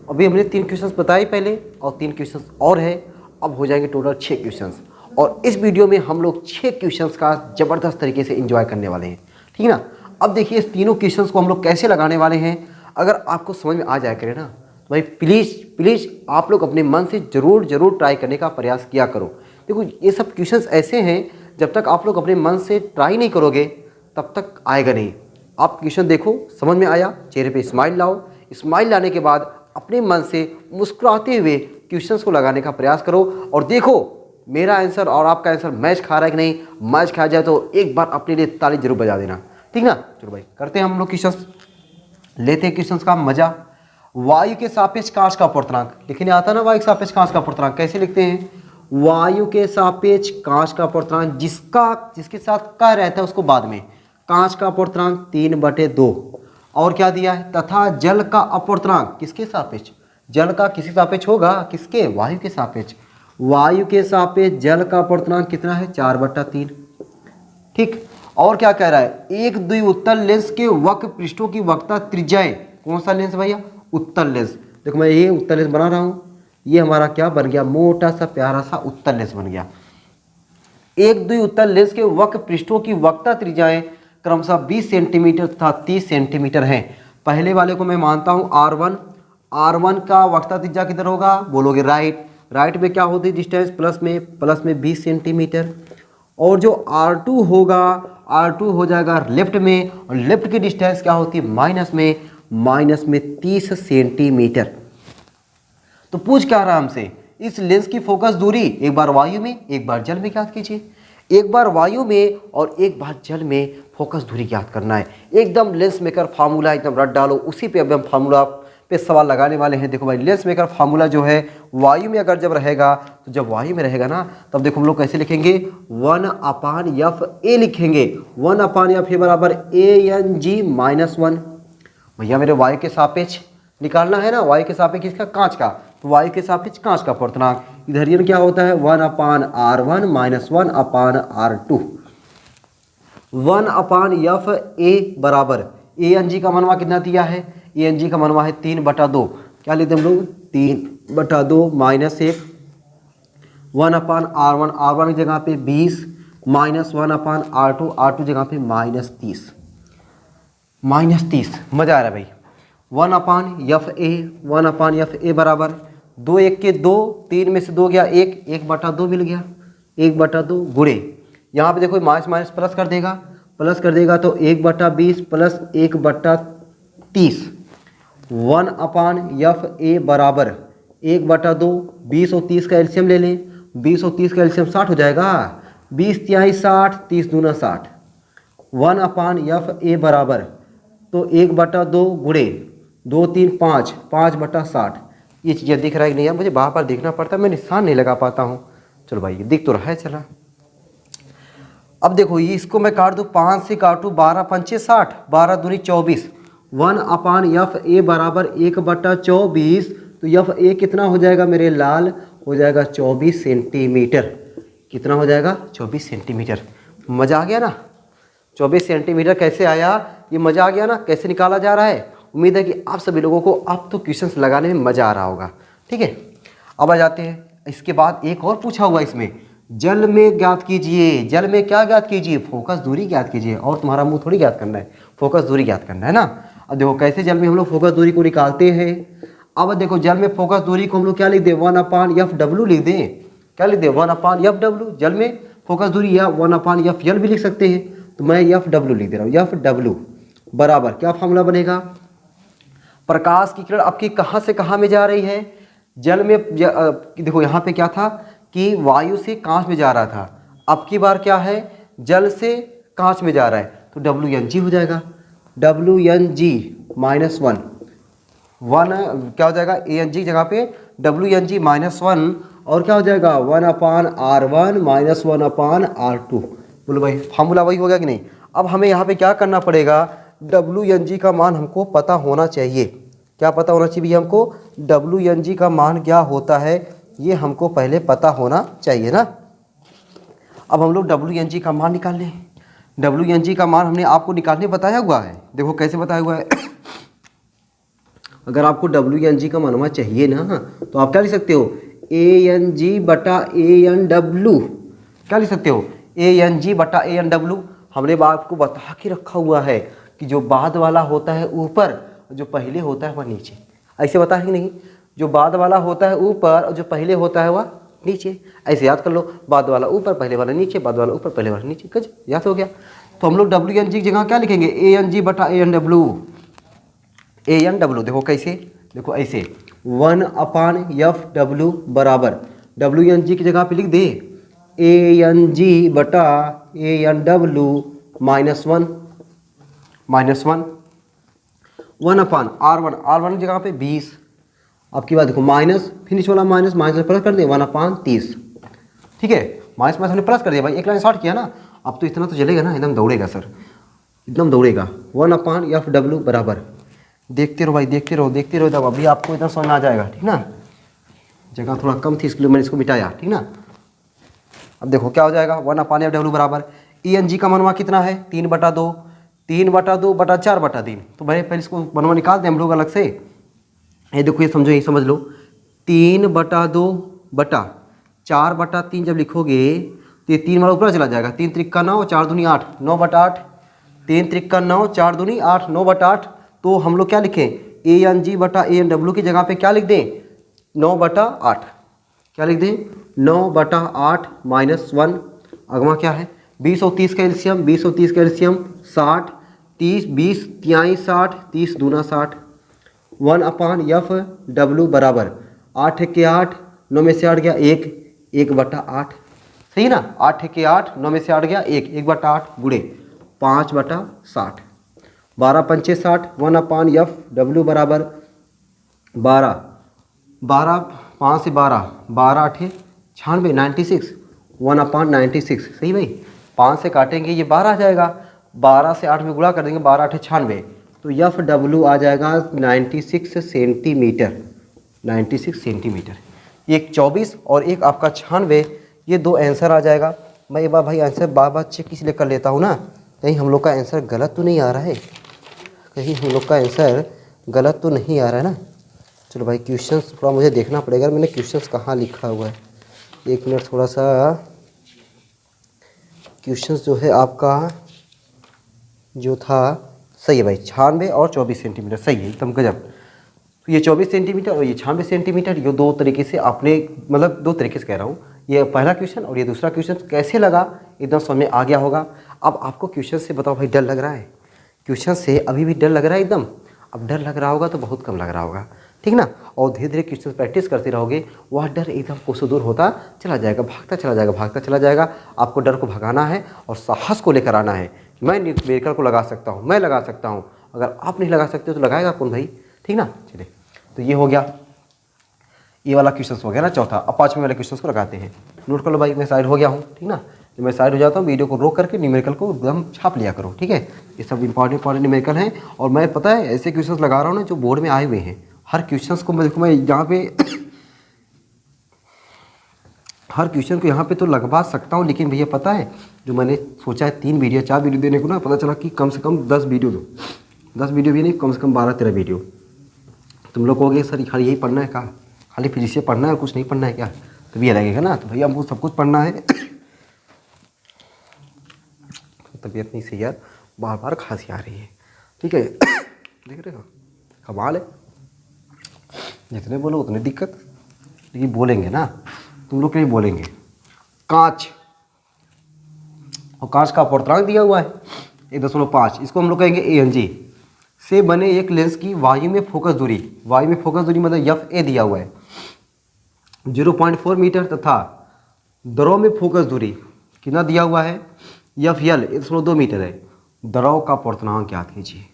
अभी हमने 3 क्वेश्चंस बताए पहले, और 3 क्वेश्चंस और है, अब हो जाएंगे टोटल 6 क्वेश्चंस। और इस वीडियो में हम लोग 6 क्वेश्चंस का ज़बरदस्त तरीके से एंजॉय करने वाले हैं। ठीक है ना? अब देखिए इस तीनों क्वेश्चंस को हम लोग कैसे लगाने वाले हैं, अगर आपको समझ में आ जाए करे ना, तो भाई प्लीज़ आप लोग अपने मन से ज़रूर ट्राई करने का प्रयास किया करो। देखो ये सब क्वेश्चंस ऐसे हैं, जब तक आप लोग अपने मन से ट्राई नहीं करोगे तब तक आएगा नहीं। आप क्वेश्चन देखो, समझ में आया, चेहरे पे स्माइल लाओ, स्माइल लाने के बाद अपने मन से मुस्कुराते हुए क्वेश्चंस को लगाने का प्रयास करो, और देखो मेरा आंसर और आपका आंसर मैच खा रहा है कि नहीं। मैच खा जाए तो एक बार अपने लिए ताली जरूर बजा देना। ठीक ना? चलो भाई करते हैं हम लोग क्वेश्चंस, लेते हैं क्वेश्चंस का मजा। वायु के सापेक्ष कांच का अपूर्णांक लिखने आता ना, वायु के सापेक्ष कांच का अपूर्णांक कैसे लिखते हैं? वायु के सापेक्ष कांच का अपूर्णांक, जिसके साथ का रहता है उसको बाद में, कांच का अपूर्णांक 3/2। और क्या दिया है? तथा जल का अपूर्णांक किसके सापेक्ष? जल का किसके सापेक्ष होगा? किसके? वायु के सापेक्ष। वायु के सापेक्ष जल का अपूर्णांक कितना है? 4/3। ठीक, और क्या कह रहा है? एक द्विउत्तल लेंस के वक्र पृष्ठों की वक्रता त्रिज्याएं, कौन सा लेंस भैया? उत्तल लेंस। देखो मैं ये उत्तल लेंस बना रहा हूँ, ये हमारा क्या बन गया? मोटा सा प्यारा सा उत्तल लेंस बन गया। एक द्विउत्तल लेंस के वक्र पृष्ठों की वक्रता त्रिज्याएं क्रमशः 20 सेंटीमीटर तथा 30 सेंटीमीटर हैं। पहले वाले को मैं मानता हूँ R1 का वक्रता त्रिज्या किधर होगा? बोलोगे राइट में क्या होती है डिस्टेंस? प्लस में 20 सेंटीमीटर। और जो R2 होगा, R2 हो जाएगा लेफ्ट में, और लेफ्ट की डिस्टेंस क्या होती है? माइनस में 30 सेंटीमीटर। तो पूछ क्या रहा हमसे? इस लेंस की फोकस दूरी एक बार वायु में एक बार जल में ज्ञात कीजिए। एक बार वायु में और एक बार जल में फोकस दूरी ज्ञात करना है। एकदम लेंस मेकर फार्मूला एकदम रट डालो, उसी पे अब हम फार्मूला पे सवाल लगाने वाले हैं। देखो भाई लेंस मेकर फार्मूला जो है वायु में अगर जब रहेगा, तो जब वायु में रहेगा ना, तब देखो हम लोग कैसे लिखेंगे? 1/FA लिखेंगे। 1/FA बराबर ANG-1। भैया मेरे वायु के सापेक्ष निकालना है ना, वायु के सापेक्ष किसका? कांच का। तो वायु के सापेक्ष कांच का अपूर्णांक इधर ये क्या होता है? 1/R1 - 1/R2। 1/FA बराबर ANG का मनवा कितना दिया है? ANG का मनवा है 3/2। क्या लेते हम लोग? 3/2 माइनस 1। 1/R1, R1 की जगह पे 20 माइनस 1/R2, R2 जगह पे -30। मजा आ रहा है भाई। 1/FA बराबर 2 1 के 2, 3 में से 2 गया 1, 1/2 मिल गया। 1/2 गुणे, यहाँ पे देखो माइनस प्लस कर देगा तो 1/20 प्लस 1/30। 1/FA बराबर 1/2, 20 और 30 का एलसीएम ले लें। 20 और 30 का एलसीएम 60 हो जाएगा। 20 तिहाई 60, 30 दूना 60। 1/FA बराबर तो 1/2 गुणे 2 3 5, 5/60। ये चीज़ें दिख रहा है कि नहीं यार? मुझे बार बार देखना पड़ता है, मैं निशान नहीं लगा पाता हूँ। चलो भाई दिख तो रहा है, चला। अब देखो ये इसको मैं काट दूँ, 5 से काटूँ 12 पंचे 60, 12 दूनी 24। 1/FA बराबर 1/24। तो FA कितना हो जाएगा मेरे लाल? हो जाएगा 24 सेंटीमीटर। कितना हो जाएगा 24 सेंटीमीटर। मज़ा आ गया ना। 24 सेंटीमीटर कैसे आया, ये मज़ा आ गया ना, कैसे निकाला जा रहा है। उम्मीद है कि आप सभी लोगों को अब तो क्वेश्चंस लगाने में मज़ा आ रहा होगा। ठीक है, अब आ जाते हैं। इसके बाद एक और पूछा हुआ इसमें, जल में ज्ञात कीजिए। जल में क्या ज्ञात कीजिए, फोकस दूरी ज्ञात कीजिए। और तुम्हारा मुंह थोड़ी ज्ञात करना है, फोकस दूरी ज्ञात करना है ना। अब देखो कैसे जल में हम लोग फोकस दूरी को निकालते हैं। अब देखो जल में फोकस दूरी को हम लोग क्या लिख दें, 1/f(w) लिख दें। क्या लिख दें, 1/f(w)। जल में फोकस दूरी या 1/f(l) भी लिख सकते हैं, तो मैं f(w) लिख दे रहा हूँ। f(w) बराबर क्या फॉर्मूला बनेगा, प्रकाश की किरण आपकी कहाँ से कहाँ में जा रही है, जल में। देखो यहाँ पे क्या था कि वायु से कांच में जा रहा था, अब की बार क्या है, जल से कांच में जा रहा है, तो WNG हो जाएगा। WNG -1 क्या हो जाएगा, ANG की जगह पे WNG -1 और क्या हो जाएगा 1/R1 - 1/R2। बोलो भाई फार्मूला वही हो गया कि नहीं। अब हमें यहाँ पे क्या करना पड़ेगा, WNG का मान हमको पता होना चाहिए। क्या पता होना चाहिए भैया हमको, WNG का मान क्या होता है ये हमको पहले पता होना चाहिए ना। अब हम लोग WNG का मान निकाल लें। WNG का मान हमने आपको निकालने बताया हुआ है, देखो कैसे बताया हुआ है। अगर आपको WNG का मालूम चाहिए ना, तो आप क्या लिख सकते हो, ANG/ANW। क्या लिख सकते हो, ANG/ANW। हमने आपको बता के रखा हुआ है कि जो बाद वाला होता है ऊपर, जो पहले होता है वह नीचे। ऐसे बता है कि नहीं, जो बाद वाला होता है ऊपर और जो पहले होता है वह नीचे। ऐसे याद कर लो, बाद वाला ऊपर पहले वाला नीचे, बाद वाला ऊपर पहले वाला नीचे। कुछ याद हो गया। तो हम लोग WNG की जगह क्या लिखेंगे, ANG/ANW। ANW देखो कैसे, देखो ऐसे 1/f(w) बराबर WNG की जगह पे लिख दे ANG/ANW -1 1/R1 की जगह पे 20। अब की बात देखो माइनस, फिनिश वाला माइनस प्लस कर दे 1/30। ठीक है, माइनस हमने प्लस कर दिया भाई, एक लाइन शॉर्ट किया ना। अब तो इतना तो चलेगा ना, एकदम दौड़ेगा सर, एकदम दौड़ेगा। 1/f(w) बराबर, देखते रहो भाई, देखते रहो देखते रहो, तब अभी आपको इतना समझ आ जाएगा। ठीक ना, जगह थोड़ा कम थी इसलिए मैंने इसको मिटाया। ठीक ना, अब देखो क्या हो जाएगा, 1/f(w) बराबर ANG का मनवा कितना है 3/2, 3/2/4/3। तो भाई पहले इसको मनवा निकाल दें हम लोग अलग से। ये देखो, ये समझो, ये समझ लो, 3/2/4/3 जब लिखोगे तो ये 3 वाला ऊपर चला जाएगा, 3 त्रिक 9, 4 दूनी 8, 9/8, 3 त्रिक 9, 4 दूनी 8, 9/8। तो हम लोग क्या लिखें, ANG/ANW की जगह पे क्या लिख दें, 9/8। क्या लिख दें, 9/8 -1। अगवा क्या है, 20 और 30 का एलसीएम, 20 और 30 का एलसीएम 60, 30 20 तिहाई 60, 30 दूना 60। 1/f(w) बराबर 8 के 8, 9 में से 8 गया 1, 1/8। सही ना, 8 के 8, 9 में से 8 गया 1, 1/8 गुणे 5/60, 12 पंचे 60। 1/f(w) बराबर 12, 12 5 से 12, 12 8 96, 96, 1/96। सही भाई, 5 से काटेंगे ये 12 आ जाएगा, 12 से 8 में गुणा कर देंगे, 12 8 96, तो FW आ जाएगा 96 सेंटीमीटर। 96 सेंटीमीटर, एक 24 और एक आपका 96, ये दो आंसर आ जाएगा। मैं एक बार भाई आंसर बार बार चेक इसलिए कर लेता हूँ ना, कहीं हम लोग का आंसर गलत तो नहीं आ रहा है, कहीं हम लोग का आंसर गलत तो नहीं आ रहा है ना। चलो भाई क्वेश्चंस थोड़ा मुझे देखना पड़ेगा, मैंने क्वेश्चंस कहाँ लिखा हुआ है, एक मिनट, थोड़ा सा क्वेश्चंस जो है आपका जो था सही है भाई, 96 और 24 सेंटीमीटर, सही है एकदम गजब। तो ये 24 सेंटीमीटर और ये 96 सेंटीमीटर, ये दो तरीके से आपने, मतलब दो तरीके से कह रहा हूँ, ये पहला क्वेश्चन और ये दूसरा क्वेश्चन कैसे लगा एकदम समझ में आ गया होगा। अब आपको क्वेश्चन से बताओ भाई डर लग रहा है, क्वेश्चन से अभी भी डर लग रहा है एकदम। अब डर लग रहा होगा तो बहुत कम लग रहा होगा, ठीक ना। और धीरे धीरे क्वेश्चन प्रैक्टिस करते रहोगे, वह डर एकदम कोसों दूर होता चला जाएगा, भागता चला जाएगा, भागता चला जाएगा। आपको डर को भगाना है और साहस को लेकर आना है। मैं न्यूमेरिकल को लगा सकता हूँ, मैं लगा सकता हूँ, अगर आप नहीं लगा सकते तो लगाएगा कौन भाई, ठीक ना। चलिए, तो ये हो गया, ये वाला क्वेश्चन हो गया ना चौथा। अब पाँचवें वाले क्वेश्चन को लगाते हैं। नोट कर लो भाई, मैं साइड हो गया हूँ, ठीक ना। जब मैं साइड हो जाता हूँ वीडियो को रोक करके न्यूमेरिकल को एकदम छाप लिया करो, ठीक है। ये सब इंपॉर्टेंट न्यूमेरिकल हैं। और मैं पता है ऐसे क्वेश्चन लगा रहा हूँ ना जो बोर्ड में आए हुए हैं, हर क्वेश्चन को मैं हर क्वेश्चन को यहाँ पे तो लगवा सकता हूँ, लेकिन भैया पता है जो मैंने सोचा है 3 वीडियो 4 वीडियो देने को ना, पता चला कि कम से कम 10 वीडियो दो, 10 वीडियो भी नहीं, कम से कम 12-13 वीडियो। तुम लोग कहोगे सर खाली यही पढ़ना है, कहा खाली फिजिक्स पढ़ना है और कुछ नहीं पढ़ना है क्या? तो भैया लगेगा ना, तो भैया हमको सब कुछ पढ़ना है। तबीयत नहीं सही यार, बार बार खांसी आ रही है, ठीक है। देख रहे हो कमाल है, जितने बोलो उतनी दिक्कत, लेकिन बोलेंगे ना, तुम लोग नहीं बोलेंगे। कांच, और कांच का अपवर्तनांक दिया हुआ है 1.5, इसको हम लोग कहेंगे ANG से बने एक लेंस की वायु में फोकस दूरी, वायु में फोकस दूरी मतलब FA दिया हुआ है 0.4 मीटर, तथा द्रव में फोकस दूरी कितना दिया हुआ है FL 1.2 मीटर है। द्रव का अपवर्तनांक ज्ञात कीजिए।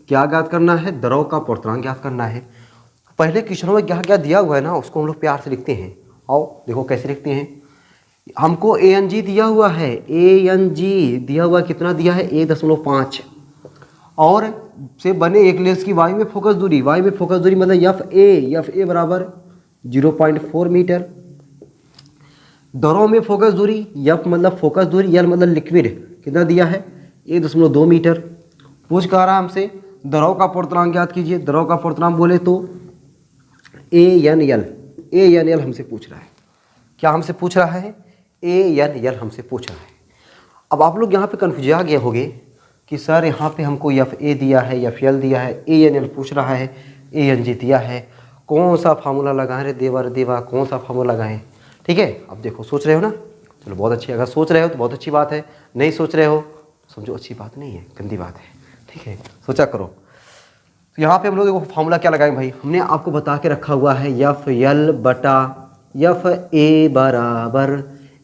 क्या ज्ञात करना है? द्रव का अपवर्तनांक ज्ञात करना है। पहले क्वेश्चनों में क्या क्या दिया हुआ है ना, उसको हम लोग प्यार से लिखते हैं। आओ देखो कैसे लिखते हैं। हमको ANG दिया हुआ है, ANG दिया हुआ कितना दिया है 1.5, और से बने एक लेंस की वायु में फोकस दूरी, वायु में फोकस दूरी मतलब FA बराबर 0.4 मीटर। द्रव में फोकस दूरी, F मतलब फोकस दूरी, L मतलब लिक्विड, कितना दिया है 1.2 मीटर। पूछ कर रहा हमसे द्रव का अपवर्तनांक ज्ञात कीजिए। द्रव का अपवर्तनांक बोले तो ANL हमसे पूछ रहा है। क्या हमसे पूछ रहा है? ANL हमसे पूछ रहा है। अब आप लोग यहाँ पे कन्फ्यूज आ गए होंगे कि सर यहाँ पे हमको FA दिया है, FL दिया है, ANL पूछ रहा है, ANG दिया है, कौन सा फार्मूला लगाएं रे देवा, कौन सा फार्मूला लगाएं? ठीक है, अब देखो सोच रहे हो ना, चलो बहुत अच्छी, अगर सोच रहे हो तो बहुत अच्छी बात है, नहीं सोच रहे हो समझो अच्छी बात नहीं है, गंदी बात है, ठीक है, सोचा करो। तो यहाँ पे हम लोग देखो फार्मूला क्या लगाएं भाई, हमने आपको बता के रखा हुआ है FL बटा FA बराबर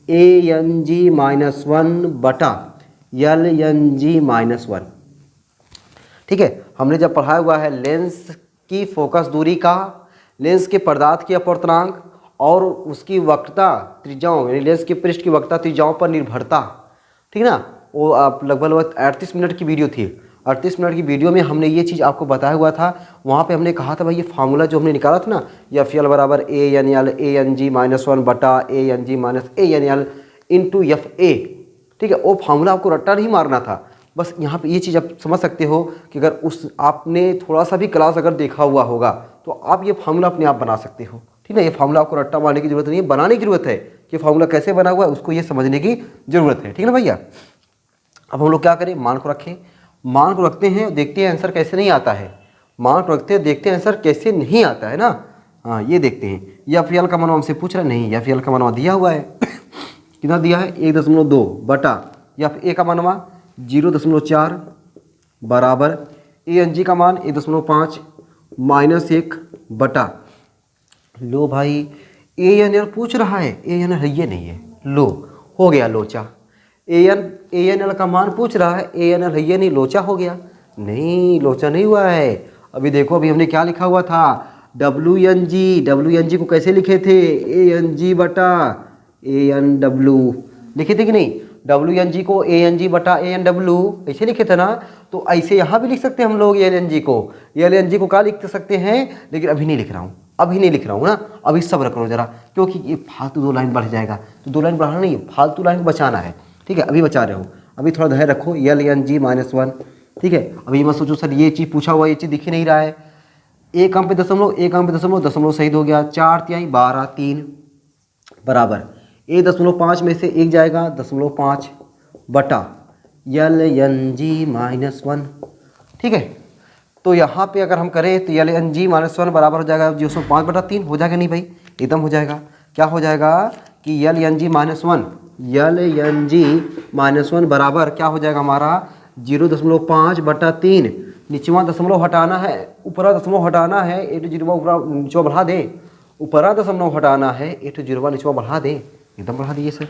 ANG-1 बटा LNG-1। ठीक है, हमने जब पढ़ाया हुआ है लेंस की फोकस दूरी का, लेंस के पदार्थ की अपवर्तनांक और उसकी वक्रता त्रिज्याओं, यानी लेंस के पृष्ठ की वक्रता त्रिज्याओं पर निर्भरता, ठीक है ना। वो आप लगभग 38 मिनट की वीडियो थी। 38 मिनट की वीडियो में हमने ये चीज़ आपको बताया हुआ था। वहाँ पे हमने कहा था भाई ये फार्मूला जो हमने निकाला था ना, FL बराबर ANL ANG-1 बटा ANG-ANL इंटू FA, ठीक है, वो फार्मूला आपको रट्टा नहीं मारना था। बस यहाँ पे ये चीज़ आप समझ सकते हो कि अगर उस आपने थोड़ा सा भी क्लास अगर देखा हुआ होगा तो आप ये फार्मूला अपने आप बना सकते हो, ठीक है। ये फार्मूला आपको रट्टा मारने की जरूरत नहीं है, बनाने की जरूरत है कि फार्मूला कैसे बना हुआ है, उसको ये समझने की जरूरत है, ठीक है ना भैया। अब हम लोग क्या करें, मान को रखें, मान को रखते हैं, देखते हैं आंसर कैसे नहीं आता है। मान को रखते हैं, देखते हैं आंसर कैसे नहीं आता है ना। हाँ ये देखते हैं। FL का मान हमसे पूछ रहा नहीं, FL का मान दिया हुआ है कितना दिया है 1.2 बटा FA का मान 0.4 बराबर ANG का मान 1.5 -1 बटा, लो भाई ANL पूछ रहा है, ANL है ये नहीं है, लो हो गया लोचा। ANL का मान पूछ रहा है, ANL है ये नहीं, लोचा हो गया। नहीं लोचा नहीं हुआ है। अभी देखो अभी हमने क्या लिखा हुआ था, WNG को कैसे लिखे थे ANG बटा ANW लिखे थे कि नहीं। WNG को ANG बटा ANW ऐसे लिखे थे ना, तो ऐसे यहाँ भी लिख सकते हैं हम लोग LNG को क्या लिख सकते हैं, लेकिन अभी नहीं लिख रहा हूँ, अभी नहीं लिख रहा हूँ ना, अभी सब्र करो जरा, क्योंकि ये फालतू 2 लाइन बढ़ जाएगा। तो 2 लाइन बढ़ाना नहीं, फालतू लाइन बचाना है, ठीक है। अभी बचा रहे हो, अभी थोड़ा धैर्य रखो। LNG-1, ठीक है। अभी मत सोचो सर ये चीज़ पूछा हुआ, ये चीज़ दिख ही नहीं रहा है। एक अंक पे दशमलव, दशमलव शहीद हो गया, 4 तिहाई 12 3 बराबर 1.5 में से 1 जाएगा 0.5 बटा LNG-1, ठीक है। तो यहाँ पे अगर हम करें तो LNG-1 बराबर हो जाएगा 0.5 बटा 3, हो जाएगा नहीं भाई, एकदम हो जाएगा। क्या हो जाएगा कि LNG-1 बराबर क्या हो जाएगा हमारा 0.5 बटा 3, निचवा दशमलव हटाना है, ऊपरा दशमलव हटाना है, 8 जीरो ऊपरा नीचवा बढ़ा दे, ऊपरा दशमलव हटाना है, 8 जीरो नीचवा बढ़ा दे, एकदम बढ़ा दिए सर।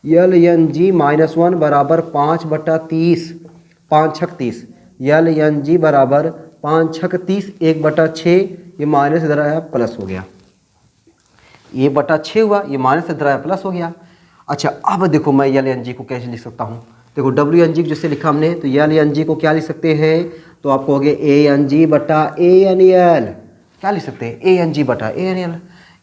LNG-1 बराबर 5 बटा 30, 5 छक 30, LNG बराबर 5 छक 30, 1 बटा 6, ये माइनस इधर आया प्लस हो गया, ये बटा 6 हुआ, ये माइनस इधर आया प्लस हो गया। अच्छा अब देखो मैं LNG को कैसे लिख सकता हूँ, देखो WNG जैसे लिखा हमने, तो LNG को क्या लिख सकते हैं, तो आप कहोगे ANG बटा ANL, क्या लिख सकते हैं ANG बटा ANL।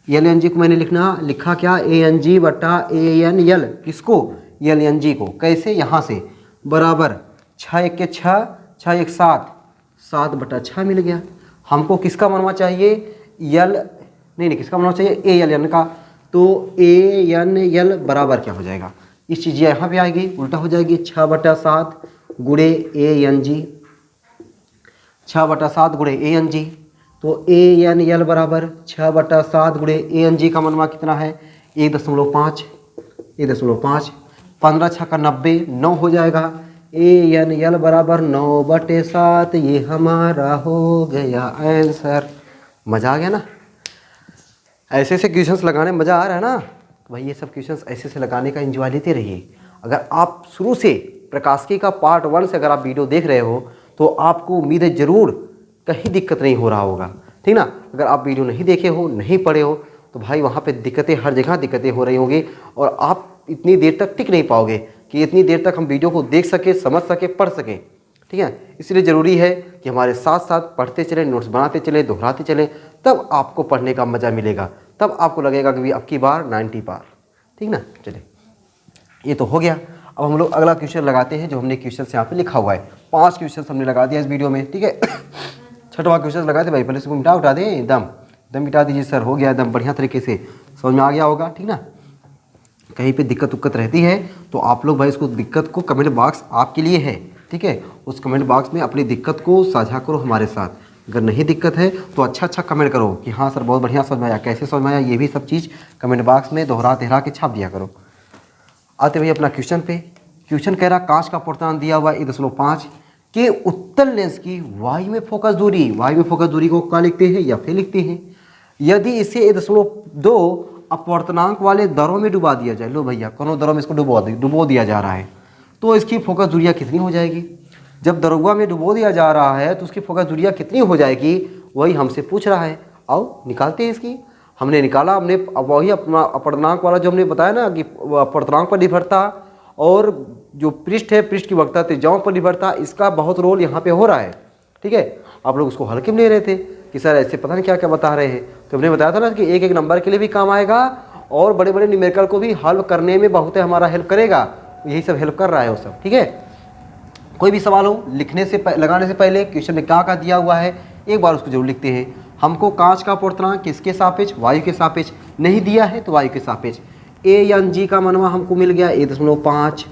यल एन जी को मैंने लिखा क्या, ए एन जी बटा ए एन यल, किसको, यल एन जी को। कैसे, यहाँ से बराबर 6 एक के 6, 6 एक 7, 7 बटा 6 मिल गया। हमको किसका बनवा चाहिए, यल नहीं किसका बनवा चाहिए, ए यल एन का। तो ए एन यल बराबर क्या हो जाएगा, इस चीज़ यहाँ पे आएगी, उल्टा हो जाएगी, 6 बटा 7 गुणे ए एन जी, 6 बटा 7 गुणे ए एन जी। तो ए एन यल बराबर 6 बटा 7 गुणे ए एन जी का मनवा कितना है, 1.5, 1.5, 15 6 का 90, 9 हो जाएगा। ए एन यल बराबर 9/7, ये हमारा हो गया आंसर। मज़ा आ गया ना, ऐसे ऐसे क्वेश्चंस लगाने में मज़ा आ रहा है ना। तो भाई ये सब क्वेश्चंस ऐसे ऐसे लगाने का एंजॉय लेते रहिए। अगर आप शुरू से प्रकाशिकी का पार्ट 1 से अगर आप वीडियो देख रहे हो तो आपको उम्मीद है ज़रूर कहीं दिक्कत नहीं हो रहा होगा, ठीक ना। अगर आप वीडियो नहीं देखे हो, नहीं पढ़े हो, तो भाई वहाँ पे दिक्कतें, हर जगह दिक्कतें हो रही होंगी और आप इतनी देर तक टिक नहीं पाओगे कि इतनी देर तक हम वीडियो को देख सके, समझ सके, पढ़ सकें, ठीक है। इसलिए ज़रूरी है कि हमारे साथ साथ पढ़ते चलें, नोट्स बनाते चलें, दोहराते चलें, तब आपको पढ़ने का मज़ा मिलेगा, तब आपको लगेगा कि अब की बार 90 पार, ठीक ना। चलिए ये तो हो गया। अब हम लोग अगला क्वेश्चन लगाते हैं जो हमने क्वेश्चन यहाँ पे लिखा हुआ है। 5 क्वेश्चन हमने लगा दिया इस वीडियो में, ठीक है। 6वां क्वेश्चन लगाते भाई, पहले इसको मिटा दें, एकदम मिटा दीजिए सर, हो गया एकदम बढ़िया तरीके से समझ में आ गया होगा, ठीक ना। कहीं पे दिक्कत उक्कत रहती है तो आप लोग भाई इसको दिक्कत को कमेंट बॉक्स आपके लिए है, ठीक है, उस कमेंट बॉक्स में अपनी दिक्कत को साझा करो हमारे साथ। अगर नहीं दिक्कत है तो अच्छा कमेंट करो कि हाँ सर बहुत बढ़िया समझ में आया, कैसे समझ में आया, ये भी सब चीज़ कमेंट बॉक्स में दोहरा के छाप दिया करो। आते भाई अपना क्वेश्चन पे। क्वेश्चन कह रहा कांच का पूर्णांक दिया हुआ 1.5 के उत्तल लेंस की वाई में फोकस दूरी, वाई में फोकस दूरी को क्या लिखते हैं, या फिर लिखते हैं। यदि इसे 1.2 अपवर्तनांक वाले दरों में डुबा दिया जाए, लो भैया कोनो दरों में इसको डुबो दिया जा रहा है, तो इसकी फोकस दूरियाँ कितनी हो जाएगी। जब दरोगा में डुबो दिया जा रहा है तो उसकी फोकस दूरियाँ कितनी हो जाएगी, वही हमसे पूछ रहा है। आओ निकालते हैं इसकी। हमने निकाला, हमने वही अपना अपवर्तनांक वाला जो हमने बताया ना कि अपवर्तनांक पर निर्भरता और जो पृष्ठ है, पृष्ठ की वक्रता त्रिज्याओं पर निर्भरता, इसका बहुत रोल यहाँ पे हो रहा है, ठीक है। आप लोग उसको हल्के में ले रहे थे कि सर ऐसे पता नहीं क्या क्या बता रहे हैं, तो हमने बताया था ना कि एक एक नंबर के लिए भी काम आएगा और बड़े बड़े न्यूमेरिकल को भी हल करने में बहुत हमारा हेल्प करेगा। यही सब हेल्प कर रहा है वो सब, ठीक है। कोई भी सवाल हो लिखने से लगाने से पहले क्वेश्चन में क्या दिया हुआ है एक बार उसको जरूर लिखते हैं। हमको कांच का पूर्णांक किसके सापेक्ष, वायु के सापेक्ष, नहीं दिया है तो वायु के सापेक्ष। ए एन जी का मनवा हमको मिल गया 1.5।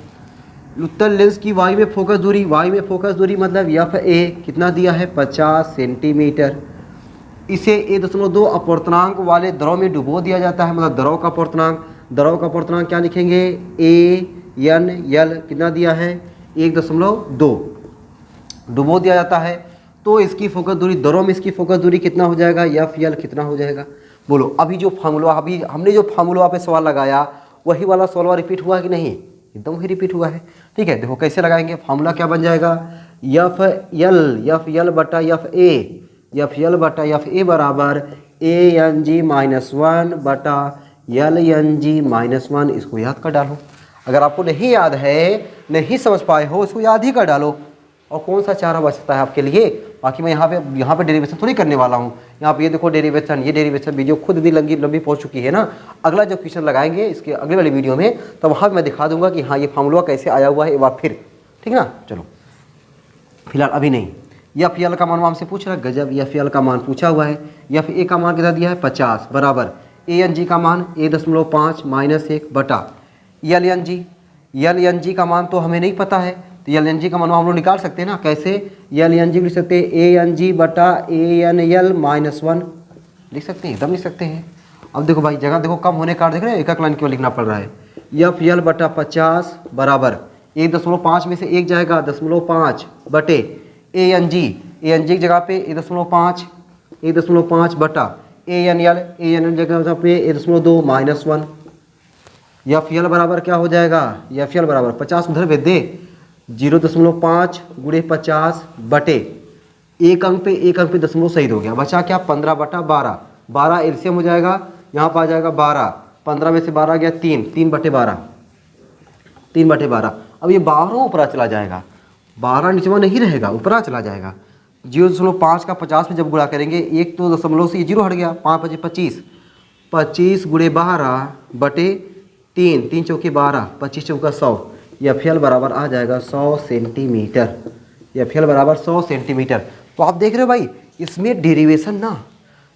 उत्तल लेंस की वायु में फोकस दूरी, वायु में फोकस दूरी मतलब एफ ए कितना दिया है 50 सेंटीमीटर। इसे 1.2 अपवर्तनांक वाले द्रव में डुबो दिया जाता है, मतलब द्रव का पूर्णांक, द्रव का पूर्णांक क्या लिखेंगे, ए एन यल कितना दिया है 1.2 डुबो दिया जाता है। तो इसकी फोकस दूरी, दरों में इसकी फोकस दूरी कितना हो जाएगा, एफ यल कितना हो जाएगा। बोलो अभी जो फार्मूला, अभी हमने जो फार्मूला पे सवाल लगाया वही वाला सवाल रिपीट हुआ कि नहीं, एकदम वही रिपीट हुआ है, ठीक है। देखो कैसे लगाएंगे, फार्मूला क्या बन जाएगा, एफ यल बटा एफ यल बटा एफ ए बराबर ए एन जी -1 बटा यल एन जी -1। इसको याद कर डालो। अगर आपको नहीं याद है, नहीं समझ पाए हो, इसको याद ही कर डालो। और कौन सा चारा बचता है आपके लिए, बाकी मैं यहाँ पे डेरिवेशन थोड़ी करने वाला हूँ। यहाँ पे ये देखो डेरिवेशन, ये डेरिवेशन वीडियो खुद भी लंबी पहुँच चुकी है ना। अगला जब क्वेश्चन लगाएंगे इसके अगले वाली वीडियो में, तो वहाँ मैं दिखा दूंगा कि हाँ ये फार्मूला कैसे आया हुआ है एक बार फिर, ठीक ना। चलो फिलहाल अभी नहीं। एफ यल का मान हमसे पूछ रहा है, गजब, एफ यल का मान पूछा हुआ है। एफ ए का मान कितना दिया है 50 बराबर ए एन जी का मान 1.5 -1 बटा यल एन जी का मान तो हमें नहीं पता है, तो यल एन जी का मान हम लोग निकाल सकते हैं ना। कैसे, यल एन जी लिख सकते हैं ए एन जी बटा ए एन यल -1 लिख सकते हैं, एकदम लिख सकते हैं। अब देखो भाई जगह देखो कम होने का देख रहे हैं, एक लाइन केवल लिखना पड़ रहा है। एफ यल बटा 50 बराबर 1.5 में से 1 जाएगा 0.5 बटे ए एन जी की जगह पे 1.5 बटा ए एन यल जगह पे 1.2 -1। एफ यल बराबर क्या हो जाएगा, एफ यल बराबर 50 उधर भेज दे, 0.5 गुणे 50 बटे एक अंक पे दशमलव शहीद हो गया, बचा क्या 15 बटा 12, 12 एलसीएम हो जाएगा, यहाँ पर आ जाएगा 12, 15 में से 12 गया 3 बटे 12। अब ये 12 ऊपरा चला जाएगा, 12 नीचे नहीं रहेगा, ऊपरा चला जाएगा। 0.5 का 50 में जब गुणा करेंगे, एक तो दशमलव से 0 हट गया, 5 × 25 25 गुणे 12 बटे 3, 3 चौके 12, 25 चौका 100, FL बराबर आ जाएगा 100 सेंटीमीटर। FL बराबर 100 सेंटीमीटर। तो आप देख रहे हो भाई, इसमें डेरिवेशन ना,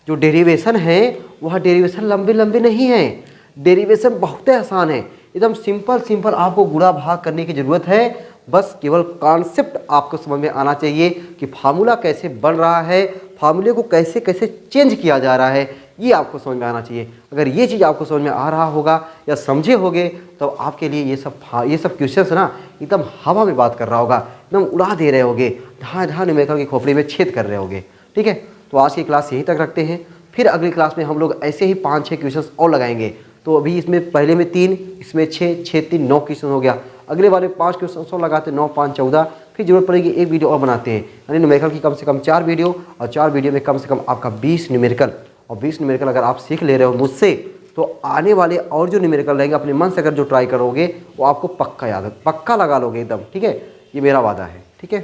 जो डेरिवेशन है वह डेरिवेशन लंबे लंबे नहीं है, डेरिवेशन बहुत आसान है, एकदम सिंपल आपको गुणा भाग करने की ज़रूरत है। बस केवल कॉन्सेप्ट आपको समझ में आना चाहिए कि फार्मूला कैसे बन रहा है, फार्मूले को कैसे कैसे चेंज किया जा रहा है, ये आपको समझ में आना चाहिए। अगर ये चीज़ आपको समझ में आ रहा होगा या समझे होगे तो आपके लिए ये सब क्वेश्चंस ना एकदम हवा में बात कर रहा होगा, एकदम उड़ा दे रहे होगे, जहाँ जहाँ न्यूमेरिकल की खोपड़ी में छेद कर रहे होगे। ठीक है, तो आज की क्लास यहीं तक रखते हैं, फिर अगली क्लास में हम लोग ऐसे ही 5-6 क्वेश्चंस और लगाएंगे। तो अभी इसमें पहले में 3, इसमें 6, 6 3 9 क्वेश्चन हो गया। अगले वाले 5 क्वेश्चन और लगाते 9 5 14, फिर जरूरत पड़ेगी एक वीडियो और बनाते हैं, यानी न्यूमेरिकल की कम से कम 4 वीडियो, और 4 वीडियो में कम से कम आपका 20 न्यूमेरिकल। और 20 न्यूमेरिकल अगर आप सीख ले रहे हो मुझसे, तो आने वाले और जो न्यूमेरिकल रहेंगे अपने मन से अगर जो ट्राई करोगे वो आपको पक्का याद है, पक्का लगा लोगे एकदम। ठीक है, ये मेरा वादा है। ठीक है,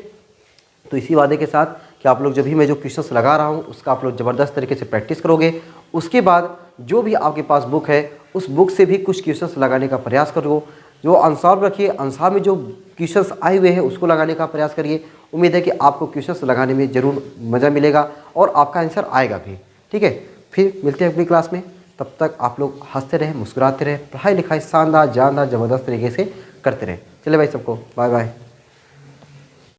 तो इसी वादे के साथ कि आप लोग जब भी मैं जो क्वेश्चंस लगा रहा हूँ उसका आप लोग ज़बरदस्त तरीके से प्रैक्टिस करोगे। उसके बाद जो भी आपके पास बुक है उस बुक से भी कुछ क्वेश्चंस लगाने का प्रयास करो, जो आंसर रखिए, आंसर में जो क्वेश्चंस आए हुए हैं उसको लगाने का प्रयास करिए। उम्मीद है कि आपको क्वेश्चंस लगाने में ज़रूर मज़ा मिलेगा और आपका आंसर आएगा भी। ठीक है, फिर मिलते हैं अगली क्लास में, तब तक आप लोग हंसते रहें, मुस्कुराते रहें, पढ़ाई लिखाई शानदार जानदार ज़बरदस्त तरीके से करते रहें। चले भाई, सबको बाय बाय।